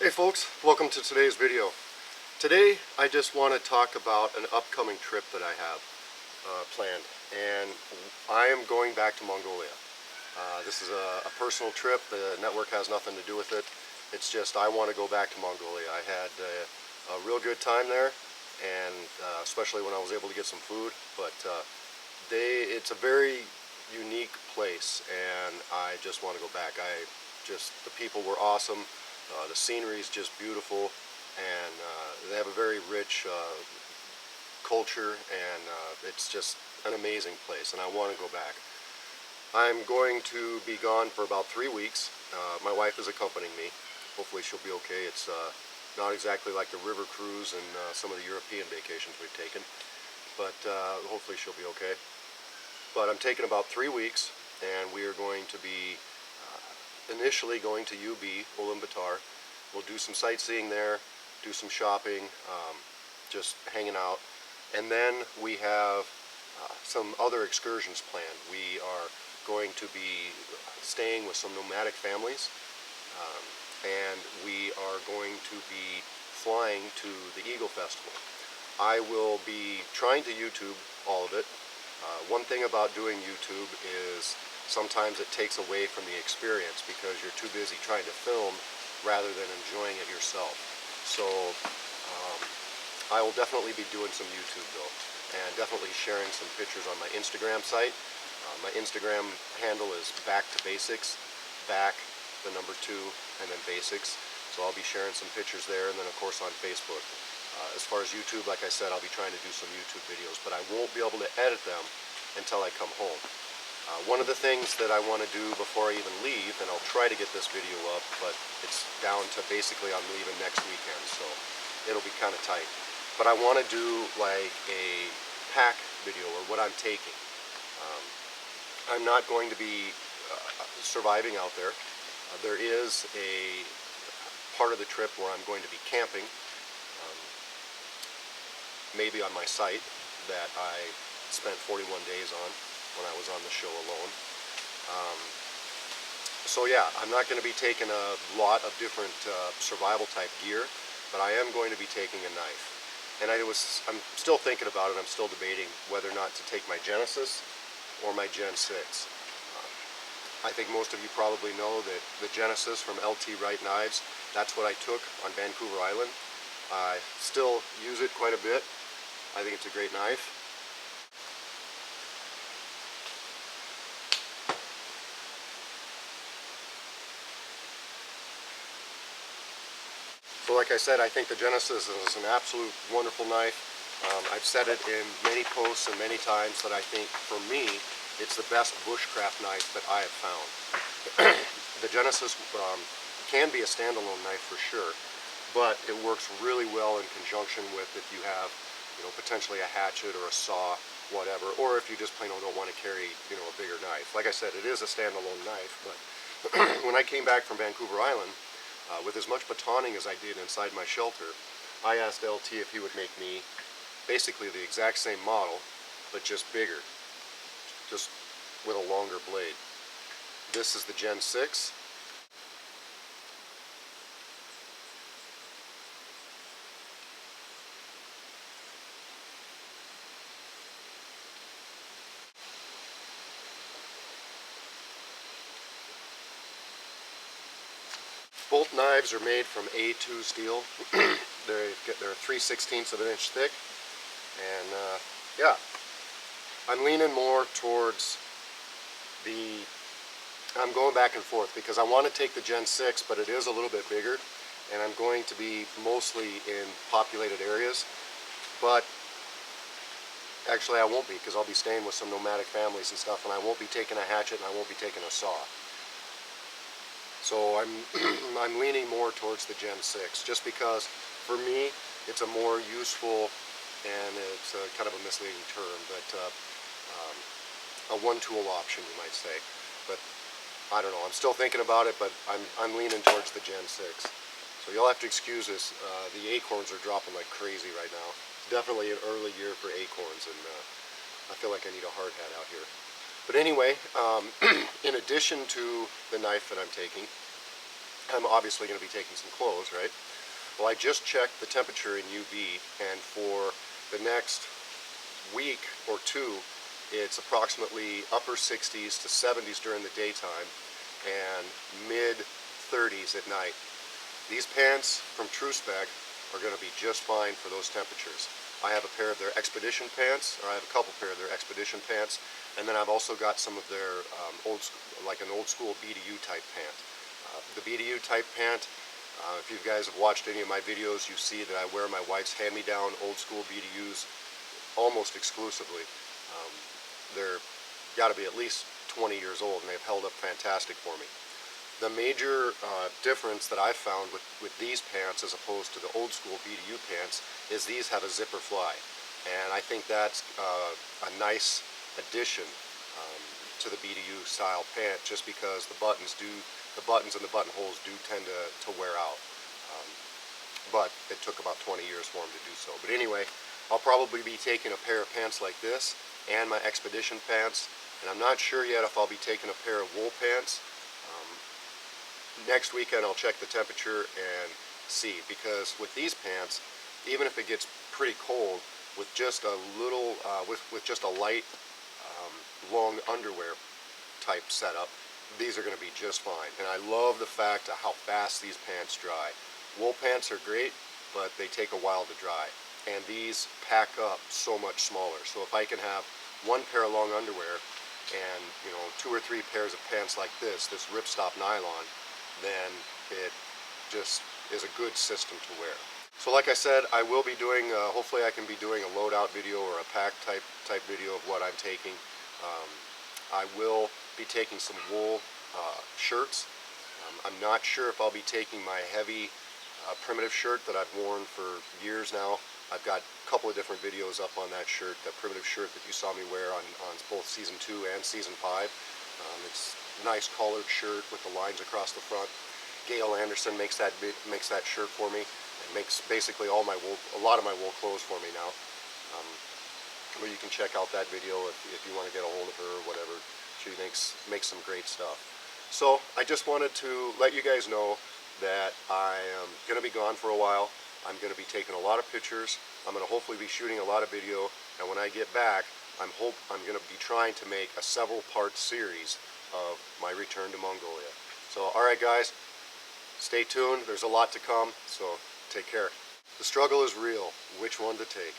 Hey folks, welcome to today's video. Today I just want to talk about an upcoming trip that I have planned, and I am going back to Mongolia. This is a personal trip. The network has nothing to do with it. It's just I want to go back to Mongolia. I had a real good time there, and especially when I was able to get some food, but it's a very unique place, and I just want to go back. The people were awesome. The scenery is just beautiful, and they have a very rich culture, and it's just an amazing place, and I want to go back. I'm going to be gone for about 3 weeks. My wife is accompanying me. Hopefully she'll be okay. It's not exactly like the river cruise and some of the European vacations we've taken, but hopefully she'll be okay. But I'm taking about 3 weeks, and we are going to be initially going to UB, Ulaanbaatar. We'll do some sightseeing there, do some shopping, just hanging out. And then we have some other excursions planned. We are going to be staying with some nomadic families, and we are going to be flying to the Eagle Festival. I will be trying to YouTube all of it. One thing about doing YouTube is sometimes it takes away from the experience because you're too busy trying to film rather than enjoying it yourself. So I will definitely be doing some YouTube though, and definitely sharing some pictures on my Instagram site. My Instagram handle is back to basics, back the number 2 and then basics. So I'll be sharing some pictures there, and then of course on Facebook. As far as YouTube, like I said, I'll be trying to do some YouTube videos, but I won't be able to edit them until I come home. One of the things that I want to do before I even leave, and I'll try to get this video up, but it's down to basically I'm leaving next weekend, so it'll be kind of tight. But I want to do like a pack video, or what I'm taking. I'm not going to be surviving out there. There is a part of the trip where I'm going to be camping, maybe on my site that I spent 41 days on when I was on the show alone. So yeah, I'm not going to be taking a lot of different survival type gear, but I am going to be taking a knife. And I'm still thinking about it. I'm still debating whether or not to take my Genesis or my Gen 6. I think most of you probably know that the Genesis from LT Wright Knives, that's what I took on Vancouver Island. I still use it quite a bit. I think it's a great knife. So like I said, I think the Genesis is an absolute wonderful knife. I've said it in many posts and many times that I think, for me, it's the best bushcraft knife that I have found. The Genesis can be a standalone knife for sure, but it works really well in conjunction with if you have, potentially a hatchet or a saw, whatever, or if you just plain don't want to carry, a bigger knife. Like I said, it is a standalone knife, but when I came back from Vancouver Island, with as much batoning as I did inside my shelter, I asked LT if he would make me basically the exact same model, but just bigger, just with a longer blade. This is the Gen 6. Both knives are made from A2 steel. They're 3/16 of an inch thick, and yeah, I'm leaning more towards I'm going back and forth because I want to take the Gen 6, but it is a little bit bigger, and I'm going to be mostly in populated areas. But actually I won't be, because I'll be staying with some nomadic families and stuff, and I won't be taking a hatchet and I won't be taking a saw. So I'm leaning more towards the Gen 6, just because for me it's a more useful, and it's kind of a misleading term, but a one-tool option, you might say. But I don't know, I'm still thinking about it, but I'm leaning towards the Gen 6. So you'll have to excuse this. The acorns are dropping like crazy right now. It's definitely an early year for acorns, and I feel like I need a hard hat out here. But anyway, in addition to the knife that I'm taking, I'm obviously going to be taking some clothes, right? Well, I just checked the temperature in UV, and for the next week or two, it's approximately upper 60s to 70s during the daytime and mid 30s at night. These pants from TrueSpec are going to be just fine for those temperatures. I have a pair of their Expedition pants, or I have a couple pair of their Expedition pants, and then I've also got some of their like an old school BDU type pant. The BDU type pant, if you guys have watched any of my videos, you see that I wear my wife's hand-me-down old school BDUs almost exclusively. They're got to be at least 20 years old, and they've held up fantastic for me. The major difference that I've found with these pants as opposed to the old school BDU pants is these have a zipper fly, and I think that's a nice addition to the BDU style pant, just because the buttons and the buttonholes do tend to wear out. But it took about 20 years for them to do so. But anyway, I'll probably be taking a pair of pants like this and my Expedition pants, and I'm not sure yet if I'll be taking a pair of wool pants. Next weekend I'll check the temperature and see, because with these pants, even if it gets pretty cold, with just a little, with just a light long underwear type setup, these are going to be just fine. And I love the fact of how fast these pants dry. Wool pants are great, but they take a while to dry, and these pack up so much smaller. So if I can have one pair of long underwear and 2 or 3 pairs of pants like this ripstop nylon, then it just is a good system to wear. So like I said, I will be doing, hopefully I can be doing a loadout video or a pack type video of what I'm taking. I will be taking some wool shirts. I'm not sure if I'll be taking my heavy primitive shirt that I've worn for years now. I've got a couple of different videos up on that shirt, that primitive shirt that you saw me wear on both Season 2 and Season 5. It's a nice collared shirt with the lines across the front. Gail Anderson makes that shirt for me, and makes basically a lot of my wool clothes for me now. Well, you can check out that video if you want to get a hold of her or whatever. She makes some great stuff. So I just wanted to let you guys know that I am going to be gone for a while. I'm going to be taking a lot of pictures. I'm going to hopefully be shooting a lot of video, and when I get back, I'm going to be trying to make a several part series of my return to Mongolia. So alright guys, stay tuned. There's a lot to come, so take care. The struggle is real. Which one to take?